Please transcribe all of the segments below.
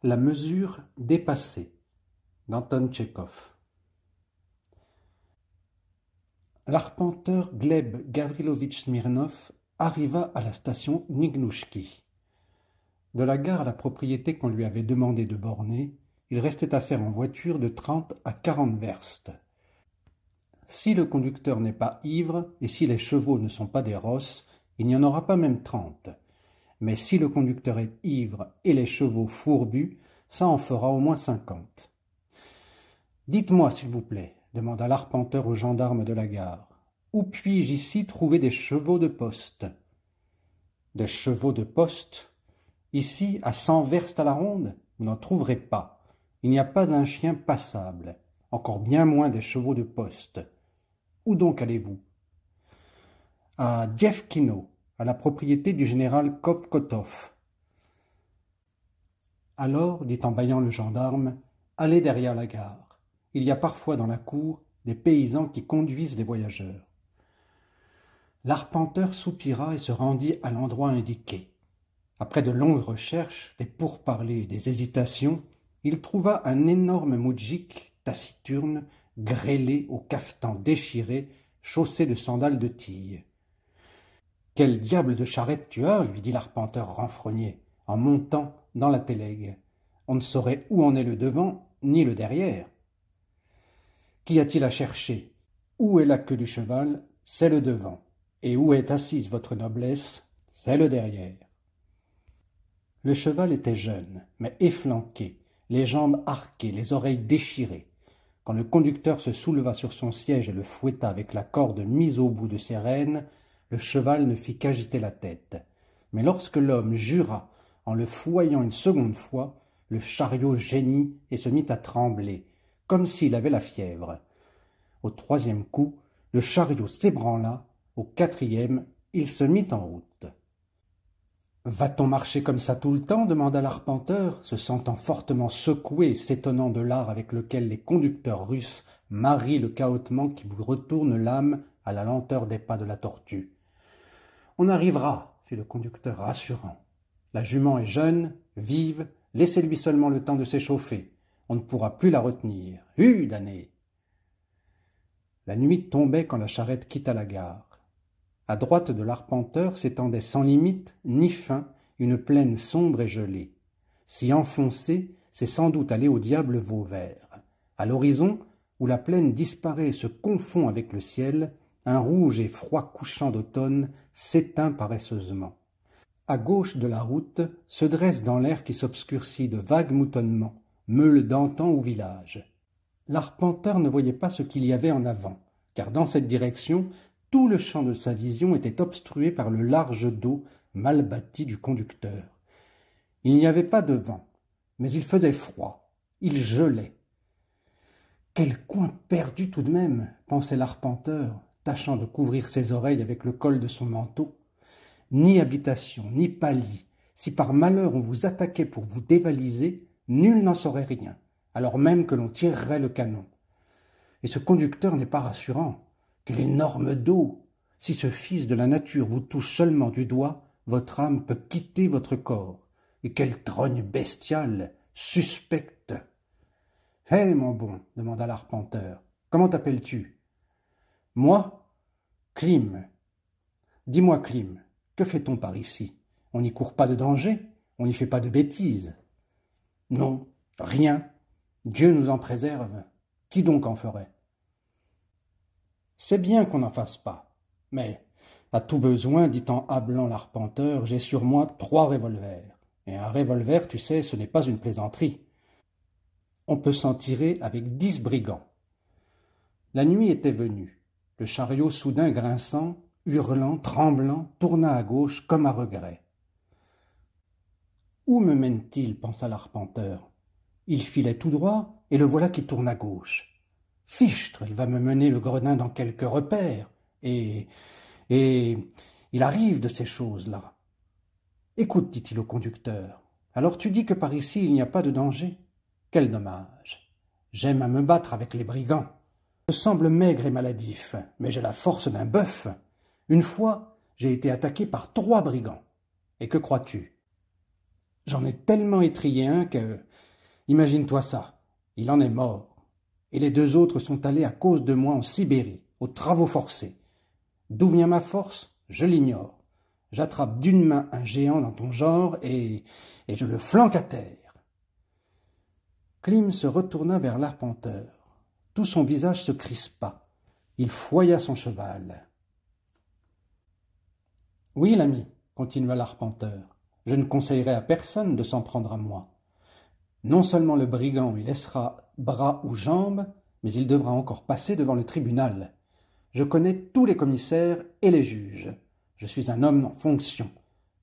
La mesure dépassée d'Anton Tchekhov. L'arpenteur Gleb Gavrilovitch Smirnov arriva à la station Niglouchki. De la gare à la propriété qu'on lui avait demandé de borner, il restait à faire en voiture de 30 à 40 verstes. Si le conducteur n'est pas ivre et si les chevaux ne sont pas des rosses, il n'y en aura pas même 30. Mais si le conducteur est ivre et les chevaux fourbus, ça en fera au moins 50. « Dites-moi, s'il vous plaît, demanda l'arpenteur au gendarme de la gare, où puis-je ici trouver des chevaux de poste ?»« Des chevaux de poste ? Ici, à 100 verstes à la ronde, vous n'en trouverez pas. Il n'y a pas un chien passable, encore bien moins des chevaux de poste. Où donc allez-vous ? » ?»« À Dievkino, à la propriété du général Kovkotov. » »« Alors, dit en bâillant le gendarme, allez derrière la gare. Il y a parfois dans la cour des paysans qui conduisent les voyageurs. » L'arpenteur soupira et se rendit à l'endroit indiqué. Après de longues recherches, des pourparlers et des hésitations, il trouva un énorme moudjik taciturne, grêlé au cafetan déchiré, chaussé de sandales de tille. « Quel diable de charrette tu as ?» lui dit l'arpenteur renfrogné, en montant dans la télègue. « On ne saurait où en est le devant, ni le derrière. »« Qu'y a-t-il à chercher ? Où est la queue du cheval ? C'est le devant. Et où est assise votre noblesse ? C'est le derrière. » Le cheval était jeune, mais efflanqué, les jambes arquées, les oreilles déchirées. Quand le conducteur se souleva sur son siège et le fouetta avec la corde mise au bout de ses rênes, le cheval ne fit qu'agiter la tête. Mais lorsque l'homme jura, en le fouaillant une seconde fois, le chariot geignit et se mit à trembler, comme s'il avait la fièvre. Au troisième coup, le chariot s'ébranla, au quatrième, il se mit en route. « Va-t-on marcher comme ça tout le temps ?» demanda l'arpenteur, se sentant fortement secoué et s'étonnant de l'art avec lequel les conducteurs russes marient le cahotement qui vous retourne l'âme à la lenteur des pas de la tortue. « On arrivera, » fit le conducteur rassurant. « La jument est jeune, vive, laissez-lui seulement le temps de s'échauffer. On ne pourra plus la retenir. Damné !» La nuit tombait quand la charrette quitta la gare. À droite de l'arpenteur s'étendait sans limite ni fin une plaine sombre et gelée. S'y enfoncer, c'est sans doute aller au diable Vauvert. À l'horizon, où la plaine disparaît et se confond avec le ciel, un rouge et froid couchant d'automne s'éteint paresseusement. À gauche de la route se dressent dans l'air qui s'obscurcit de vagues moutonnements, meules d'antan ou villages. L'arpenteur ne voyait pas ce qu'il y avait en avant, car dans cette direction, tout le champ de sa vision était obstrué par le large dos mal bâti du conducteur. Il n'y avait pas de vent, mais il faisait froid, il gelait. « Quel coin perdu tout de même !» pensait l'arpenteur, tâchant de couvrir ses oreilles avec le col de son manteau. « Ni habitation, ni palier. Si par malheur on vous attaquait pour vous dévaliser, nul n'en saurait rien, alors même que l'on tirerait le canon. Et ce conducteur n'est pas rassurant. Quel énorme dos! Si ce fils de la nature vous touche seulement du doigt, votre âme peut quitter votre corps. Et quelle trogne bestiale, suspecte! « Hé, mon bon, demanda l'arpenteur, comment t'appelles-tu ? » ?»« Moi ? Klim. »« Dis-moi, Klim, que fait-on par ici ? On n'y court pas de danger, on n'y fait pas de bêtises. »« Non, rien. Dieu nous en préserve. Qui donc en ferait ? » C'est bien qu'on n'en fasse pas. Mais, à tout besoin, dit en hâblant l'arpenteur, j'ai sur moi 3 revolvers. Et un revolver, tu sais, ce n'est pas une plaisanterie. On peut s'en tirer avec 10 brigands. La nuit était venue. Le chariot soudain grinçant, hurlant, tremblant, tourna à gauche comme à regret. « Où me mène-t-il » pensa l'arpenteur. Il filait tout droit, et le voilà qui tourne à gauche. Fichtre, il va me mener le gredin dans quelque repère, et il arrive de ces choses-là. Écoute, dit-il au conducteur, alors tu dis que par ici il n'y a pas de danger ? Quel dommage. J'aime à me battre avec les brigands. Je semble maigre et maladif, mais j'ai la force d'un bœuf. Une fois, j'ai été attaqué par 3 brigands. Et que crois-tu ? J'en ai tellement étrillé un que... Imagine-toi ça, il en est mort. Et les 2 autres sont allés à cause de moi en Sibérie, aux travaux forcés. D'où vient ma force? Je l'ignore. J'attrape d'une main un géant dans ton genre et je le flanque à terre. Klim se retourna vers l'arpenteur. Tout son visage se crispa. Il fouilla son cheval. « Oui, l'ami, continua l'arpenteur, je ne conseillerais à personne de s'en prendre à moi. Non seulement le brigand y laissera bras ou jambes, mais il devra encore passer devant le tribunal. Je connais tous les commissaires et les juges. Je suis un homme en fonction,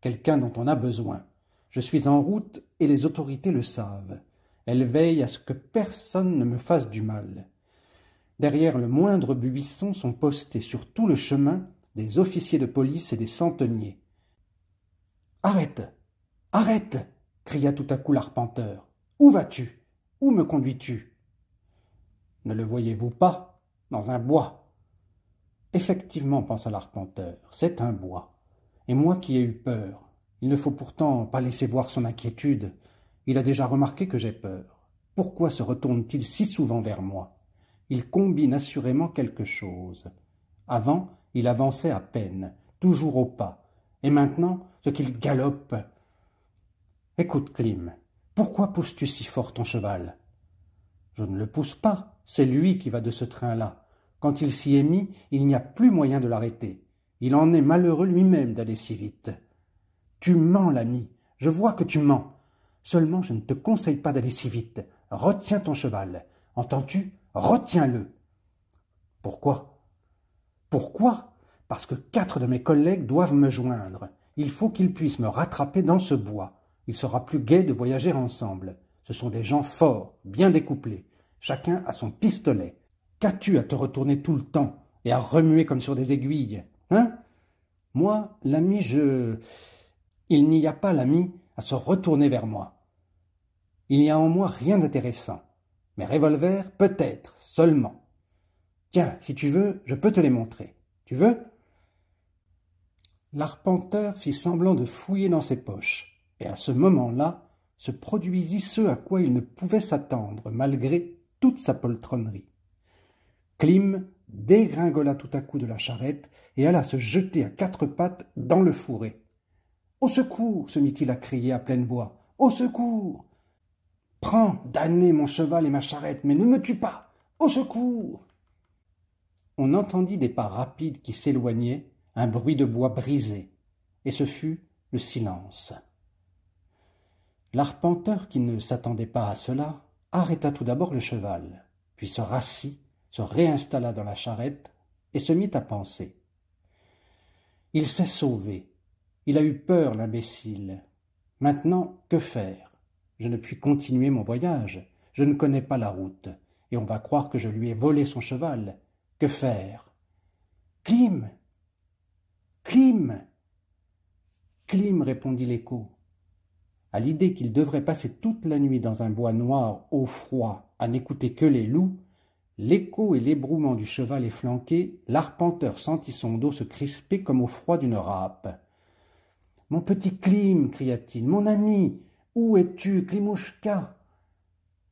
quelqu'un dont on a besoin. Je suis en route et les autorités le savent. Elles veillent à ce que personne ne me fasse du mal. Derrière le moindre buisson sont postés sur tout le chemin des officiers de police et des centeniers. « Arrête! Arrête !» cria tout à coup l'arpenteur. « Où vas-tu? Où me conduis-tu » ? Ne le voyez-vous pas? Dans un bois. Effectivement, pensa l'arpenteur, c'est un bois. Et moi qui ai eu peur. Il ne faut pourtant pas laisser voir son inquiétude. Il a déjà remarqué que j'ai peur. Pourquoi se retourne-t-il si souvent vers moi? Il combine assurément quelque chose. Avant, il avançait à peine, toujours au pas. Et maintenant, ce qu'il galope. Écoute, Klim, pourquoi pousses-tu si fort ton cheval? Je ne le pousse pas, c'est lui qui va de ce train-là. Quand il s'y est mis, il n'y a plus moyen de l'arrêter. Il en est malheureux lui-même d'aller si vite. Tu mens, l'ami, je vois que tu mens. Seulement, je ne te conseille pas d'aller si vite. Retiens ton cheval. Entends-tu? Retiens-le. Pourquoi? Pourquoi? Parce que 4 de mes collègues doivent me joindre. Il faut qu'ils puissent me rattraper dans ce bois. Il sera plus gai de voyager ensemble. Ce sont des gens forts, bien découplés. Chacun a son pistolet. Qu'as-tu à te retourner tout le temps et à remuer comme sur des aiguilles? Hein? Moi, l'ami, Il n'y a pas, l'ami, à se retourner vers moi. Il n'y a en moi rien d'intéressant. Mes revolvers, peut-être, seulement. Tiens, si tu veux, je peux te les montrer. Tu veux? L'arpenteur fit semblant de fouiller dans ses poches, et à ce moment-là se produisit ce à quoi il ne pouvait s'attendre, malgré toute sa poltronnerie. Klim dégringola tout à coup de la charrette et alla se jeter à 4 pattes dans le fourré. « Au secours !» se mit-il à crier à pleine voix. « Au secours !»« Prends, damné, mon cheval et ma charrette, mais ne me tue pas! Au secours !» On entendit des pas rapides qui s'éloignaient, un bruit de bois brisé, et ce fut le silence. L'arpenteur, qui ne s'attendait pas à cela, arrêta tout d'abord le cheval, puis se rassit, se réinstalla dans la charrette et se mit à penser. Il s'est sauvé. Il a eu peur, l'imbécile. Maintenant, que faire? Je ne puis continuer mon voyage. Je ne connais pas la route, et on va croire que je lui ai volé son cheval. Que faire? Klim! Klim! Klim, répondit l'écho. À l'idée qu'il devrait passer toute la nuit dans un bois noir, au froid, à n'écouter que les loups, l'écho et l'ébrouement du cheval efflanqué, l'arpenteur sentit son dos se crisper comme au froid d'une râpe. « Mon petit Klim !» cria-t-il. « Mon ami! Où es-tu, Klimouchka ?»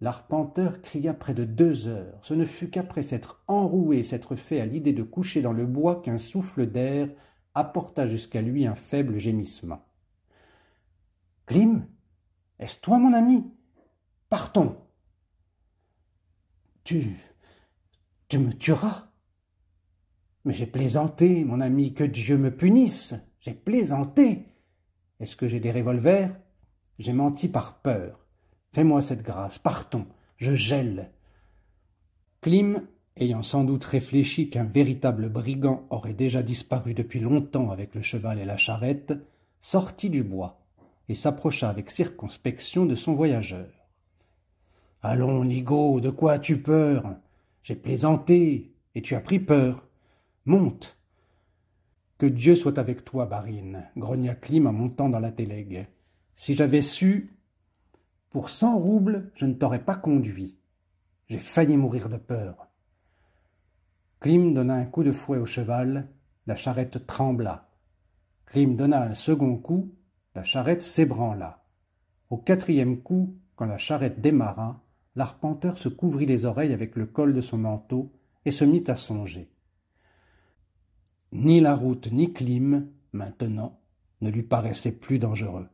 L'arpenteur cria près de 2 heures. Ce ne fut qu'après s'être enroué et s'être fait à l'idée de coucher dans le bois qu'un souffle d'air apporta jusqu'à lui un faible gémissement. « Klim, est-ce toi, mon ami? Partons. »« Tu me tueras. »« Mais j'ai plaisanté, mon ami, que Dieu me punisse. J'ai plaisanté. Est-ce que j'ai des revolvers? J'ai menti par peur. Fais-moi cette grâce, partons, je gèle. » Klim, ayant sans doute réfléchi qu'un véritable brigand aurait déjà disparu depuis longtemps avec le cheval et la charrette, sortit du bois et s'approcha avec circonspection de son voyageur. « Allons, nigaud, de quoi as-tu peur? J'ai plaisanté, et tu as pris peur. Monte. »« Que Dieu soit avec toi, Barine, » grogna Klim en montant dans la télègue. « Si j'avais su, pour 100 roubles, je ne t'aurais pas conduit. J'ai failli mourir de peur. » Klim donna un coup de fouet au cheval, la charrette trembla. Klim donna un second coup, la charrette s'ébranla. Au quatrième coup, quand la charrette démarra, l'arpenteur se couvrit les oreilles avec le col de son manteau et se mit à songer. Ni la route ni Clim, maintenant, ne lui paraissaient plus dangereux.